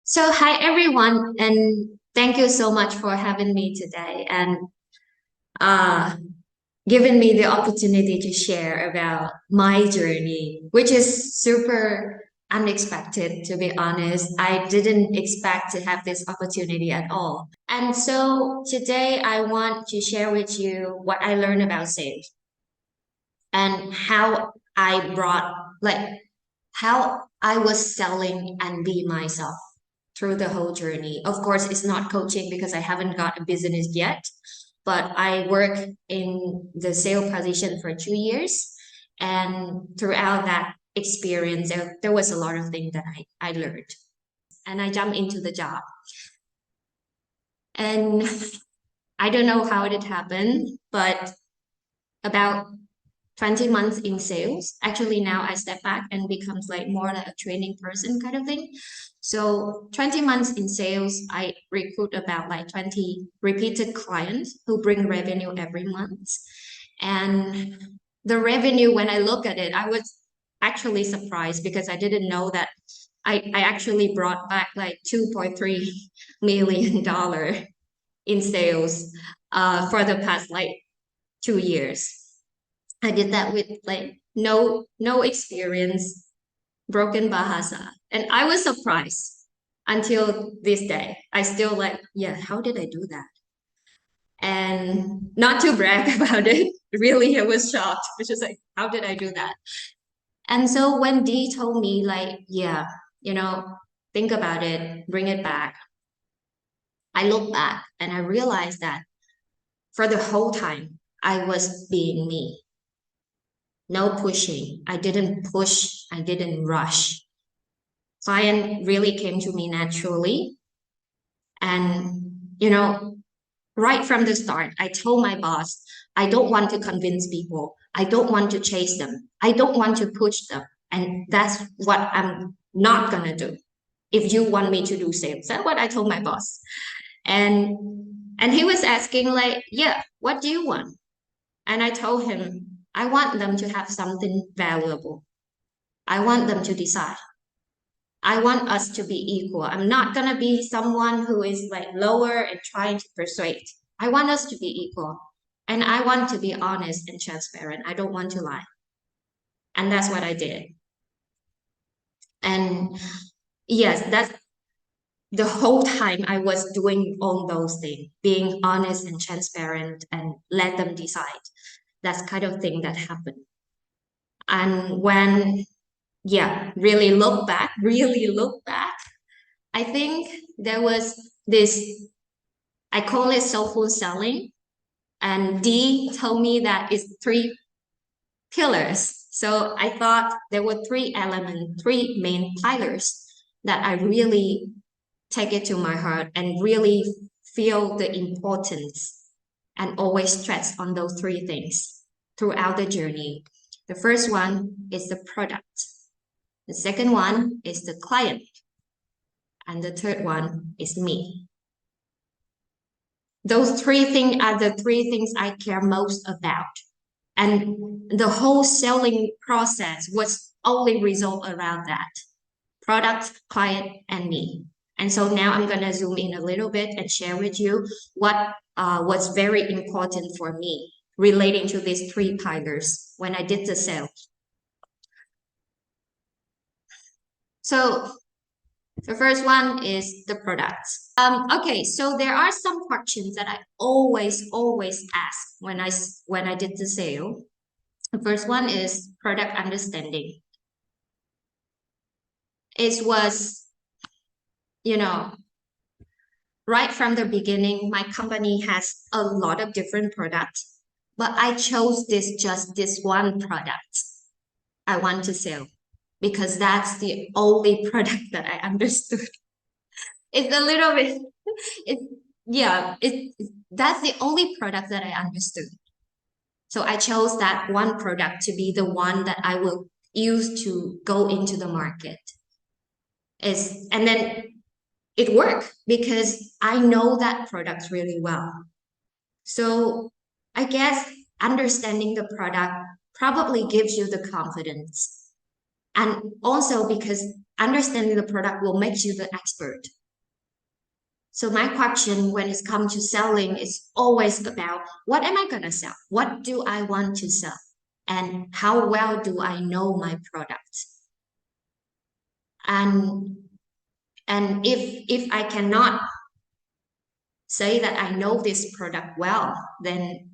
So, hi everyone, and thank you so much for having me today and uh, giving me the opportunity to share about my journey, which is super unexpected, to be honest. I didn't expect to have this opportunity at all. And so, today I want to share with you what I learned about sales and how I brought, how I was selling and be myself through the whole journey. Of course, it's not coaching because I haven't got a business yet, but I work in the sales position for 2 years. And throughout that experience, there was a lot of things that I learned. And I jumped into the job. And I don't know how it happened, but about 20 months in sales. Actually, now I step back and becomes like more like a training person kind of thing. So 20 months in sales, I recruit about like 20 repeated clients who bring revenue every month. And the revenue, when I look at it, I was actually surprised because I didn't know that I actually brought back like $2.3 million in sales for the past like 2 years. I did that with like no experience, broken Bahasa. And I was surprised until this day. I still like, yeah, how did I do that? And not to brag about it, really, I was shocked, which is like, how did I do that? And so when Dee told me, like, yeah, you know, think about it, bring it back, I look back and I realized that for the whole time, I was being me. No pushing. I didn't push. I didn't rush. Client really came to me naturally. And, right from the start, I told my boss, I don't want to convince people. I don't want to chase them. I don't want to push them. And that's what I'm not going to do. If you want me to do sales, that's what I told my boss. And and he was asking like, yeah, what do you want? And I told him, I want them to have something valuable. I want them to decide. I want us to be equal. I'm not going to be someone who is like lower and trying to persuade. I want us to be equal. And I want to be honest and transparent. I don't want to lie. And that's what I did. And yes, that's the whole time I was doing all those things, being honest and transparent and let them decide. That's kind of thing that happened. And when, yeah, really look back, I think there was this, I call it soulful selling. And Dee told me that it's three pillars. So I thought there were three elements, three main pillars that I really take it to my heart and really feel the importance and always stress on those three things throughout the journey. The first one is the product. The second one is the client. And the third one is me. Those three things are the three things I care most about. And the whole selling process was only resolved around that product, client, and me. And so now I'm going to zoom in a little bit and share with you what was very important for me relating to these three pillars when I did the sale. So the first one is the product. Okay, so there are some questions that I always ask when I did the sale. The first one is product understanding. It was, you know, right from the beginning, my company has a lot of different products, but I chose just this one product I want to sell because that's the only product that I understood. It's a little bit, it, yeah, that's the only product that I understood. So I chose that one product to be the one that I will use to go into the market. And then it worked because I know that product really well. So I guess understanding the product probably gives you the confidence. And also because understanding the product will make you the expert. So my question when it comes to selling is always about what am I going to sell? What do I want to sell? And how well do I know my product? And if I cannot say that I know this product well, then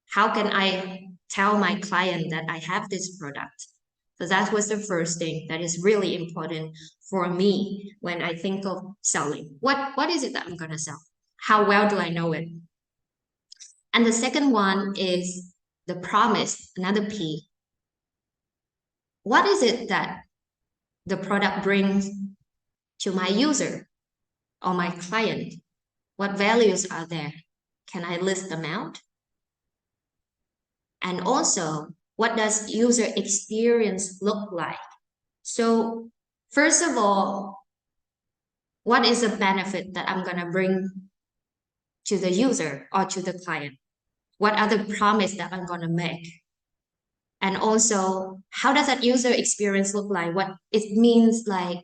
how can I tell my client that I have this product? So that was the first thing that is really important for me when I think of selling. What is it that I'm gonna sell? How well do I know it? And the second one is the promise, another P. What is it that the product brings to my user or my client? What values are there? Can I list them out? And also, what does user experience look like? So first of all, what is the benefit that I'm going to bring to the user or to the client? What are the promise that I'm going to make? And also, how does that user experience look like? What it means like,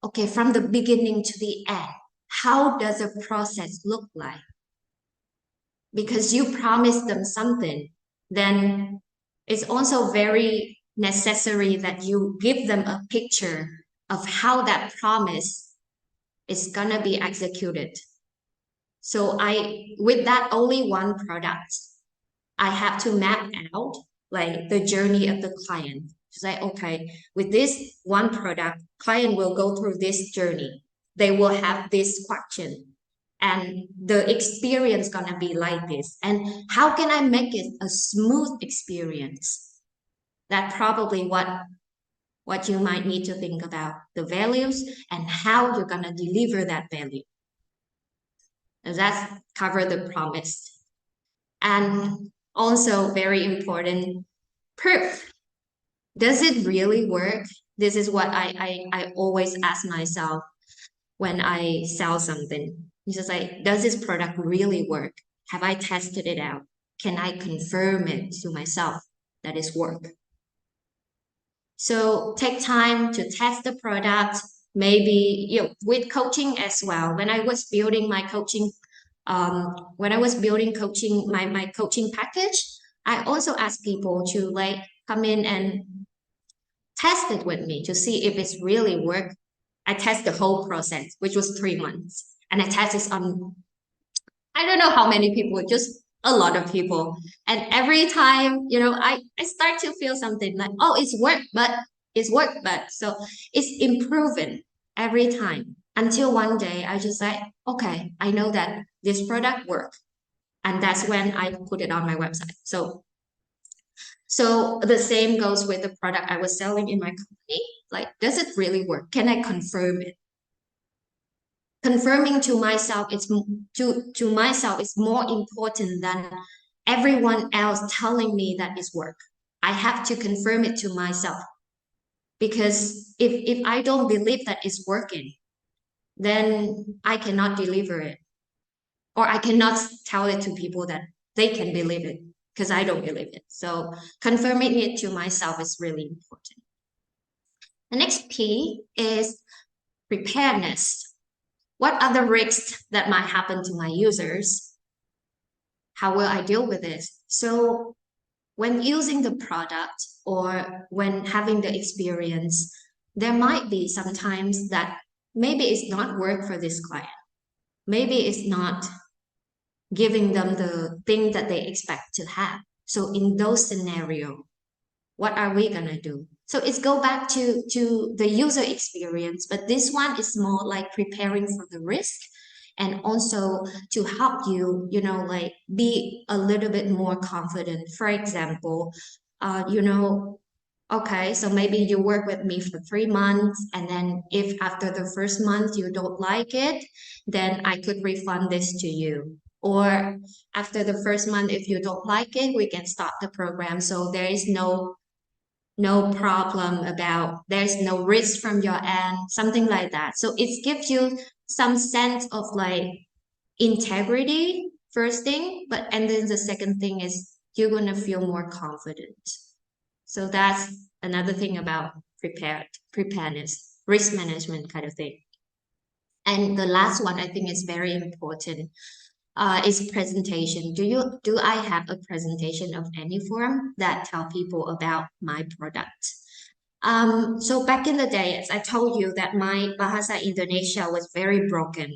okay, from the beginning to the end, how does the process look like? Because you promised them something, then it's also very necessary that you give them a picture of how that promise is gonna be executed. So with that only one product, I have to map out like the journey of the client. To say, okay, with this one product, client will go through this journey. They will have this question, and the experience gonna be like this. And how can I make it a smooth experience? That probably what you might need to think about the values and how you're gonna deliver that value. And that's cover the promise. And also very important, proof. Does it really work? This is what I always ask myself when I sell something. It's just like, does this product really work? Have I tested it out? Can I confirm it to myself that it's work? So take time to test the product, maybe with coaching as well. When I was building my coaching, my coaching package, I also asked people to like come in and test it with me to see if it's really work. I test the whole process, which was 3 months, and I tested on I don't know how many people, just a lot of people. And every time, I start to feel something like, oh, it's work, but so it's improving every time until one day I just say, okay, I know that this product works. And that's when I put it on my website. So the same goes with the product I was selling in my company. Like, does it really work? Can I confirm it? Confirming to myself to myself is more important than everyone else telling me that it's work. I have to confirm it to myself, because if I don't believe that it's working, then I cannot deliver it, or I cannot tell it to people that they can believe it, because I don't believe it. So confirming it to myself is really important. The next P is preparedness. What are the risks that might happen to my users? How will I deal with this? So when using the product or when having the experience, there might be sometimes that maybe it's not work for this client. Maybe it's not giving them the thing that they expect to have. So in those scenarios, what are we gonna do? So it's go back to the user experience, but this one is more like preparing for the risk, and also to help you, like be a little bit more confident. For example, okay, so maybe you work with me for 3 months, and then if after the first month you don't like it, then I could refund this to you. Or after the first month, if you don't like it, we can stop the program. So there is no problem about there's no risk from your end, something like that. So it gives you some sense of like integrity, first thing, and then the second thing is you're gonna feel more confident. So that's another thing about preparedness, risk management kind of thing. And the last one I think is very important is presentation. Do I have a presentation of any form that tell people about my product? So back in the day, as I told you, that my Bahasa Indonesia was very broken.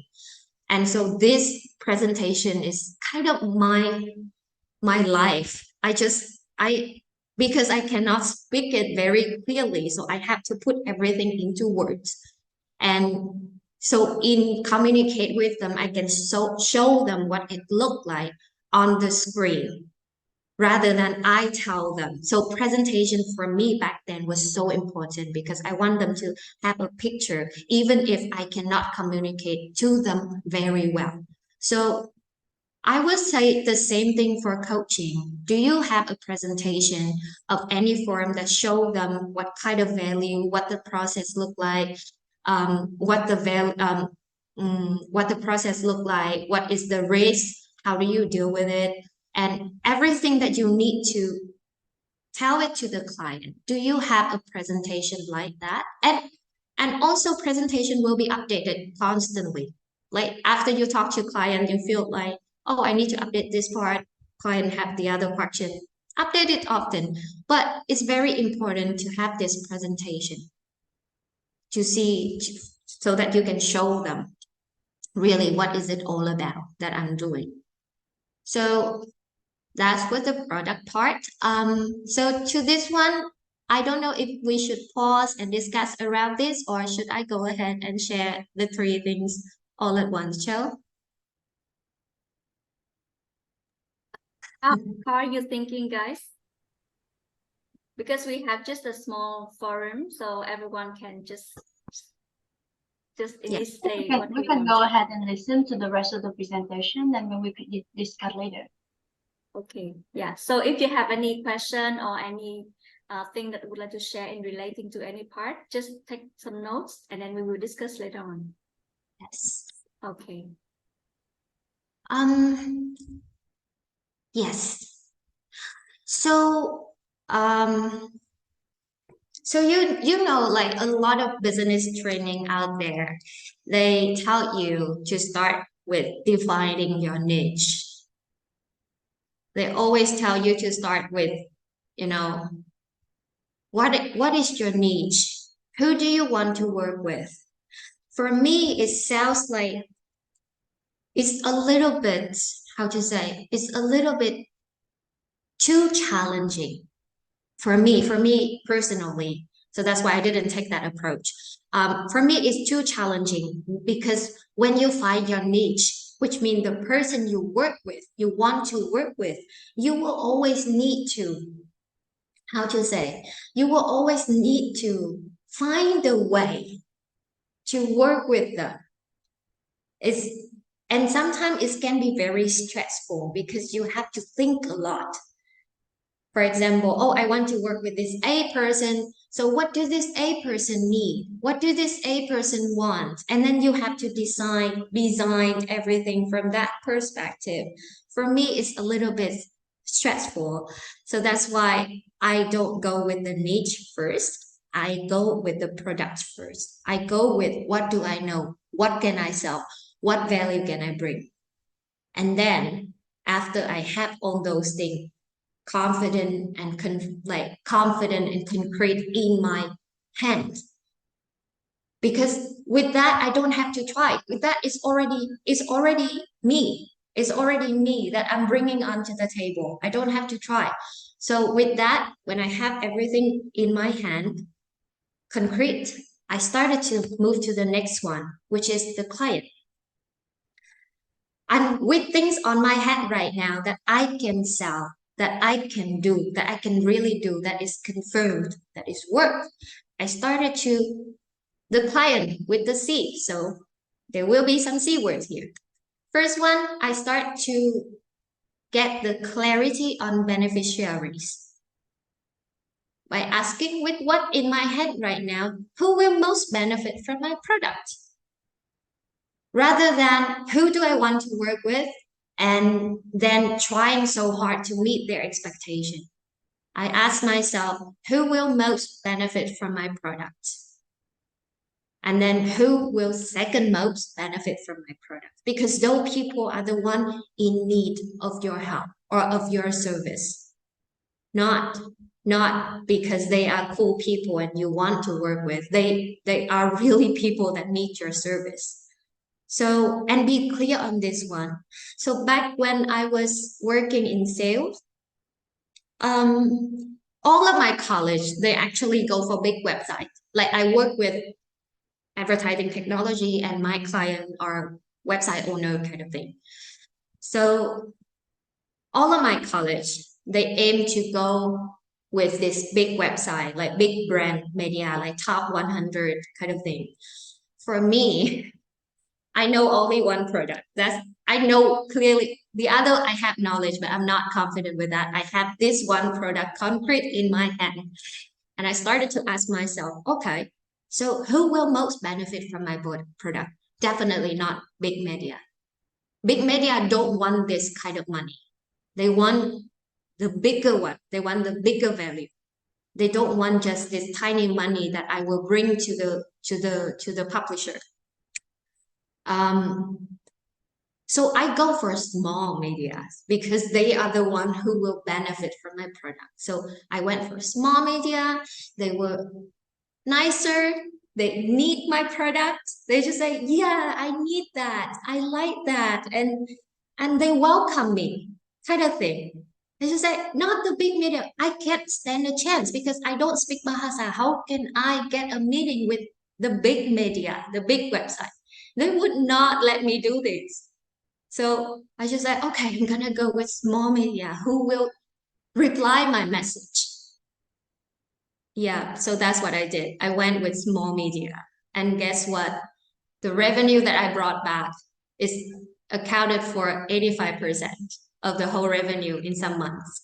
And so this presentation is kind of my life. Because I cannot speak it very clearly, so I have to put everything into words. And so in communicate with them, I can show them what it looked like on the screen rather than I tell them. So presentation for me back then was so important because I want them to have a picture, even if I cannot communicate to them very well. So I would say the same thing for coaching. Do you have a presentation of any form that show them what kind of value, what the process look like, what the process look like, what is the risk, how do you deal with it, and everything that you need to tell it to the client. Do you have a presentation like that? And also presentation will be updated constantly. Like after you talk to client, you feel like, oh, I need to update this part. Client have the other question. Update it often, but it's very important to have this presentation to see so that you can show them really what is it all about that I'm doing. So that's for the product part. So to this one, I don't know if we should pause and discuss around this, or should I go ahead and share the three things all at once, Joe? How are you thinking, guys? Because we have just a small forum, so everyone can just say what we can go ahead and listen to the rest of the presentation, and then we could discuss later. Okay, yeah. So if you have any question or any thing that you would like to share in relating to any part, just take some notes and then we will discuss later on. Yes. Okay. Yes. So so you know, like a lot of business training out there, they tell you to start with defining your niche. They always tell you to start with, you know, what is your niche? Who do you want to work with? For me, it sounds like it's a little bit, how to say, it's a little bit too challenging for me personally. So that's why I didn't take that approach. For me, it's too challenging because when you find your niche, which means the person you work with, you want to work with, you will always need to, how to say, you will always need to find a way to work with them. And sometimes it can be very stressful because you have to think a lot. For example, oh, I want to work with this A person. So what does this A person need? What do this A person want? And then you have to design everything from that perspective. For me, it's a little bit stressful. So that's why I don't go with the niche first. I go with the product first. I go with what do I know? What can I sell? What value can I bring? And then after I have all those things, confident and confident and concrete in my hand, because with that I don't have to try. With that, it's already me that I'm bringing onto the table. I don't have to try. So with that, when I have everything in my hand, concrete, I started to move to the next one, which is the client. I'm with things on my hand right now that I can sell, that I can do, that I can really do, that is confirmed, that is work. I started to the client with the C. So there will be some C words here. First one, I start to get the clarity on beneficiaries by asking with what in my head right now, who will most benefit from my product? Rather than who do I want to work with and then trying so hard to meet their expectation. I ask myself, who will most benefit from my product? And then who will second most benefit from my product? Because those people are the one in need of your help or of your service. Not because they are cool people and you want to work with. They are really people that need your service. So, and be clear on this one. So back when I was working in sales, all of my college, they actually go for big websites. Like I work with advertising technology and my client are website owner kind of thing. So all of my college, they aim to go with this big website, like big brand media, like top 100 kind of thing. For me, I know only one product. I know clearly the other I have knowledge, but I'm not confident with that. I have this one product concrete in my hand. And I started to ask myself, okay, so who will most benefit from my product? Definitely not big media. Big media don't want this kind of money. They want the bigger one. They want the bigger value. They don't want just this tiny money that I will bring to the publisher. So I go for small media because they are the one who will benefit from my product. So I went for small media. They were nicer. They need my product. They just say, yeah, I need that. I like that. And they welcome me kind of thing. They just say, not the big media. I can't stand a chance because I don't speak Bahasa. How can I get a meeting with the big media, the big website? They would not let me do this. So I just said, okay, I'm gonna go with small media who will reply my message. Yeah, so that's what I did. I went with small media. And guess what? The revenue that I brought back is accounted for 85% of the whole revenue in some months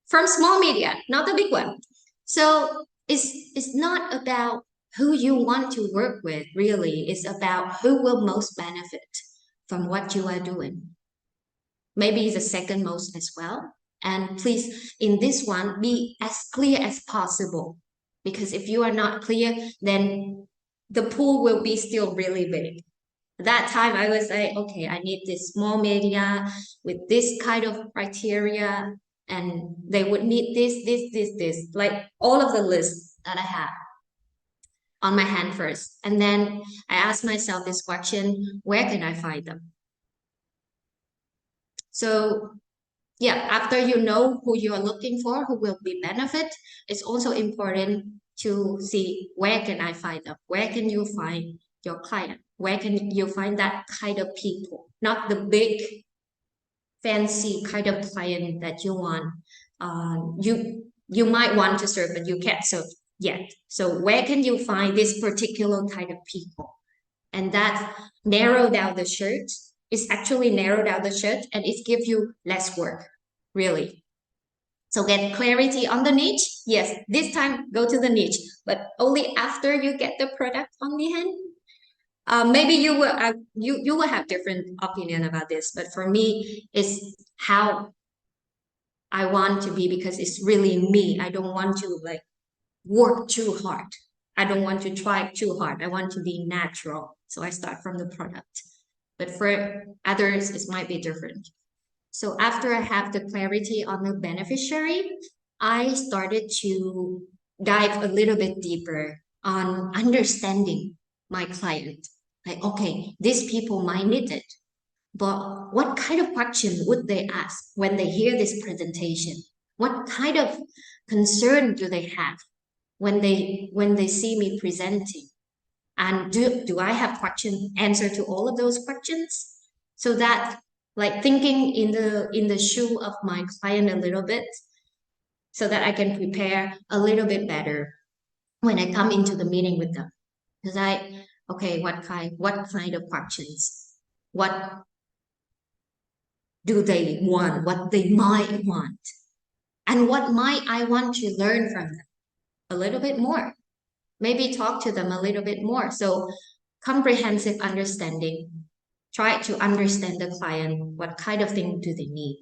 from small media, not the big one. So it's not about who you want to work with, really. It's about who will most benefit from what you are doing. Maybe the second most as well. And please, in this one, be as clear as possible. Because if you are not clear, then the pool will be still really big. That time I was like, okay, I need this small media with this kind of criteria, and they would need this, like all of the lists that I have on my hand first. And then I asked myself this question, where can I find them? So yeah, after you know who you are looking for, who will be benefit, it's also important to see where can I find them? Where can you find your client? Where can you find that kind of people? Not the big, fancy kind of client that you want. You might want to serve, but you can't serve yet. So where can you find this particular kind of people? And that narrow down the shirt. It's actually narrow down the shirt and it gives you less work, really. So get clarity on the niche. Yes, this time go to the niche, but only after you get the product on the hand. Maybe you will have different opinion about this, but for me, it's how I want to be because it's really me. I don't want to like work too hard. I don't want to try too hard. I want to be natural. So I start from the product. But for others, it might be different. So after I have the clarity on the beneficiary, I started to dive a little bit deeper on understanding my client. Like, okay, these people might need it, but what kind of question would they ask when they hear this presentation? What kind of concern do they have when they see me presenting? And do I have answer to all of those questions? So that like thinking in the shoe of my client a little bit so that I can prepare a little bit better when I come into the meeting with them. Because okay, what kind of questions? What do they want? What they might want? And what might I want to learn from them? A little bit more. Maybe talk to them a little bit more. So comprehensive understanding. Try to understand the client. What kind of thing do they need?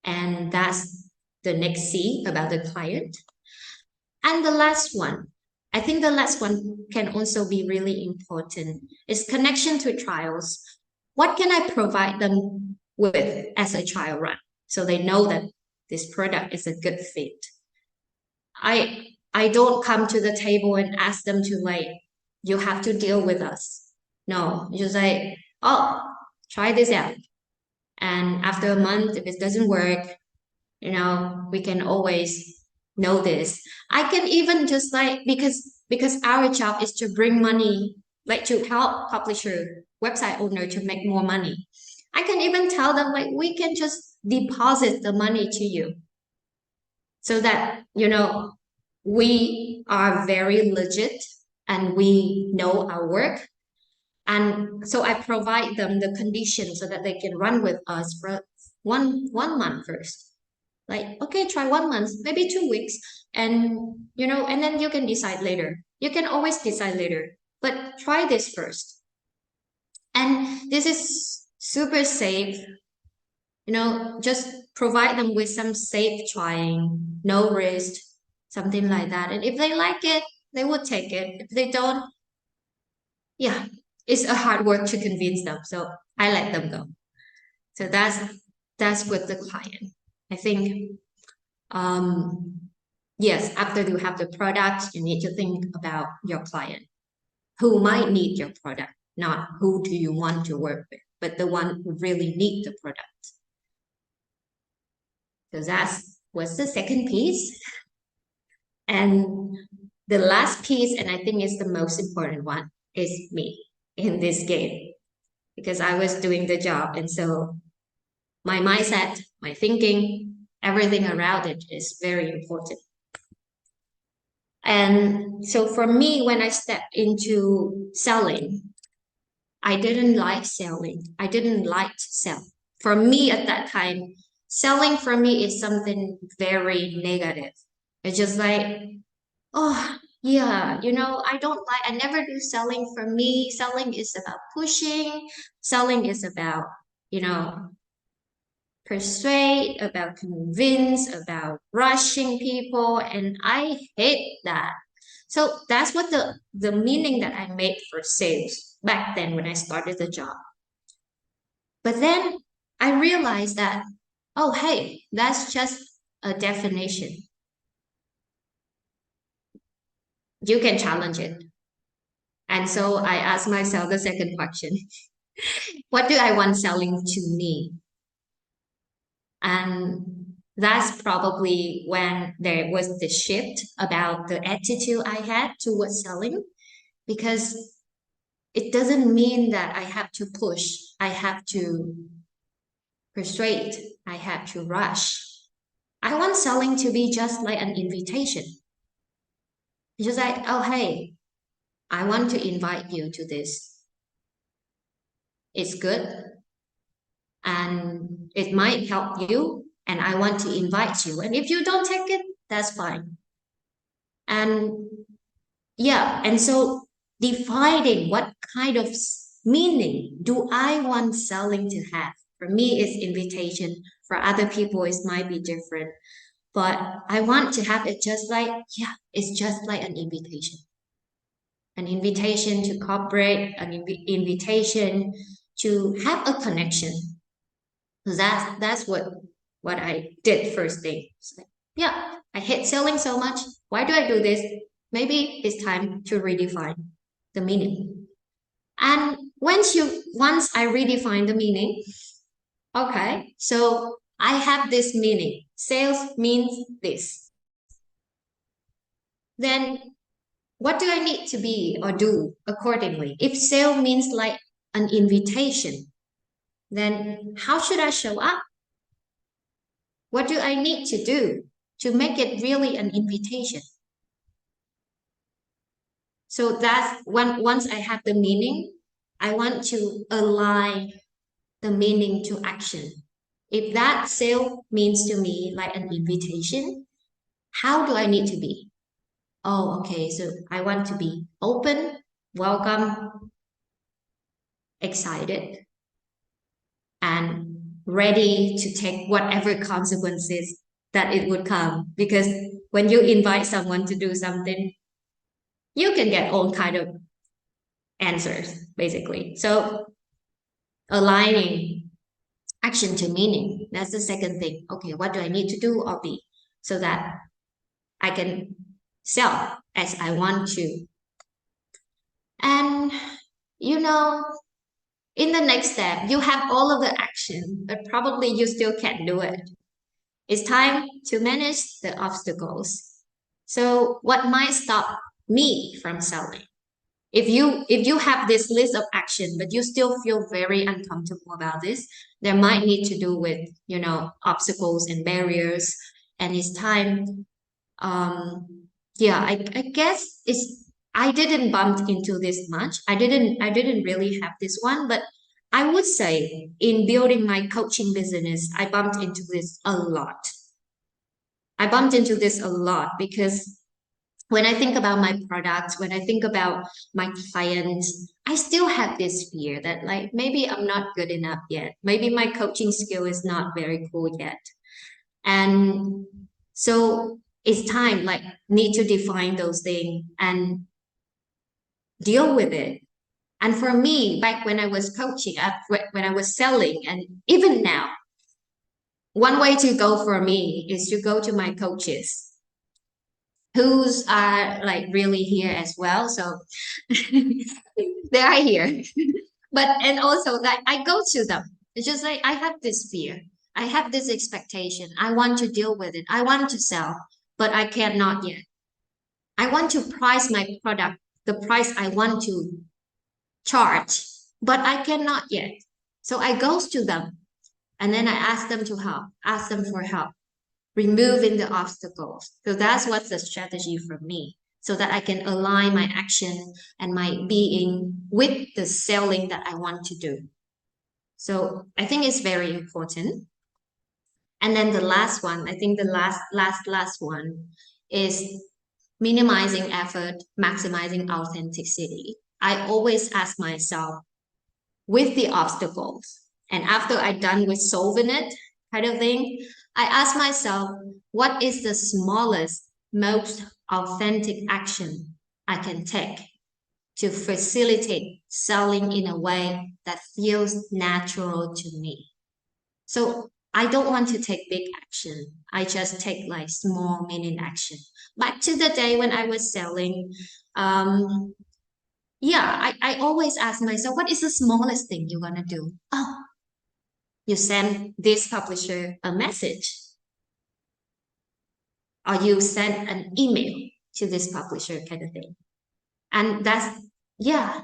And that's the next C, about the client. And the last one, I think the last one can also be really important, is connection to trials. What can I provide them with as a trial run so they know that this product is a good fit? I don't come to the table and ask them to like, you have to deal with us. No, you just like, oh, try this out. And after a month, if it doesn't work, we can always know this. I can even just like, because our job is to bring money, like to help publisher, website owner to make more money. I can even tell them like, we can just deposit the money to you so that, we are very legit and we know our work. And so I provide them the conditions so that they can run with us for one month first. Like, okay, try 1 month, maybe 2 weeks, and and then you can decide later. You can always decide later, but try this first. And this is super safe. Just provide them with some safe trying, no risk, something like that. And if they like it, they will take it. If they don't, yeah, it's a hard work to convince them. So I let them go. So that's with the client. I think yes, after you have the product, you need to think about your client. Who might need your product, not who do you want to work with, but the one who really need the product. So that was the second piece. And the last piece, and I think it's the most important one, is me in this game. Because I was doing the job. And so my mindset, my thinking, everything around it is very important. And so for me, when I stepped into selling, I didn't like selling. I didn't like to sell. For me at that time, selling for me is something very negative. It's just like, oh, yeah, I never do selling. For me, selling is about pushing. Selling is about, persuade, about convince, about rushing people. And I hate that. So that's what the meaning that I made for sales back then when I started the job. But then I realized that, oh, hey, that's just a definition. You can challenge it. And so I asked myself the second question. What do I want selling to me? And that's probably when there was the shift about the attitude I had towards selling, because it doesn't mean that I have to push, I have to persuade, I have to rush. I want selling to be just like an invitation. Just like, oh, hey, I want to invite you to this. It's good and it might help you, and I want to invite you. And if you don't take it, that's fine. And yeah, and so defining what kind of meaning do I want selling to have? For me, it's invitation. For other people, it might be different. But I want to have it just like, yeah, it's just like an invitation. An invitation to cooperate, an invitation to have a connection. That's what I did first thing. Like, yeah, I hate selling so much. Why do I do this? Maybe it's time to redefine the meaning. And once I redefine the meaning, okay, so I have this meaning. Sales means this. Then what do I need to be or do accordingly? If sale means like an invitation, then how should I show up? What do I need to do to make it really an invitation? So that's once I have the meaning, I want to align the meaning to action. If that sale means to me like an invitation, how do I need to be? Oh, okay. So I want to be open, welcome, excited, and ready to take whatever consequences that it would come, because when you invite someone to do something, you can get all kind of answers, basically. So aligning action to meaning, that's the second thing. Okay, what do I need to do or be so that I can sell as I want to? And you know, in the next step, you have all of the action, but probably you still can't do it. It's time to manage the obstacles. So what might stop me from selling? If you have this list of action, but you still feel very uncomfortable about this, there might need to do with, obstacles and barriers. And it's time, yeah, I guess I didn't bump into this much. I didn't really have this one, but I would say in building my coaching business, I bumped into this a lot. I bumped into this a lot because when I think about my products, when I think about my clients, I still have this fear that like maybe I'm not good enough yet. Maybe my coaching skill is not very cool yet. And so it's time, like, need to define those things and deal with it. And for me, back when I was coaching, when I was selling, and even now, one way to go for me is to go to my coaches who's are like really here as well. So they are here. But and also like I go to them. It's just like I have this fear. I have this expectation. I want to deal with it. I want to sell, but I cannot yet. I want to price my product the price I want to charge, but I cannot yet. So I goes to them and then I ask them to help, ask them for help, removing the obstacles. So that's what's the strategy for me, so that I can align my action and my being with the selling that I want to do. So I think it's very important. And then the last one, I think the last one is minimizing effort, maximizing authenticity. I always ask myself with the obstacles, and after I'm done with solving it, kind of thing, I ask myself, what is the smallest, most authentic action I can take to facilitate selling in a way that feels natural to me? So I don't want to take big action. I just take like small meaning action. Back to the day when I was selling, I always ask myself, what is the smallest thing you're gonna do? Oh, you send this publisher a message, or you send an email to this publisher, kind of thing. And that's, yeah,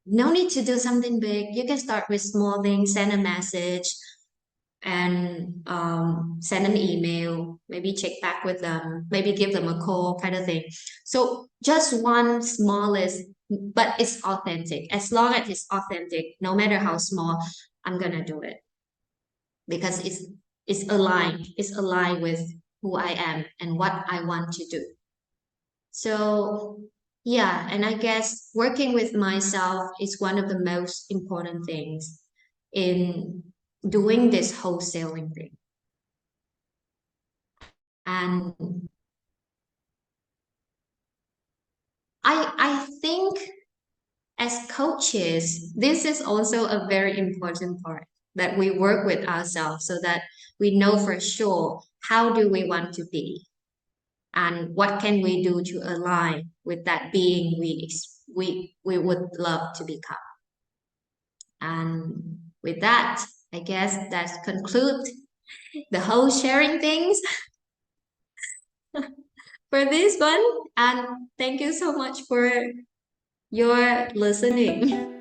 no need to do something big. You can start with small things, send a message, and send an email, maybe check back with them, maybe give them a call, kind of thing. So just one smallest, but it's authentic. As long as it's authentic, no matter how small, I'm gonna do it because it's aligned with who I am and what I want to do. So yeah, and I guess working with myself is one of the most important things in doing this wholesaling thing. And I think as coaches, this is also a very important part, that we work with ourselves so that we know for sure how do we want to be and what can we do to align with that being we would love to become. And with that, I guess that concludes the whole sharing things for this one. And thank you so much for your listening.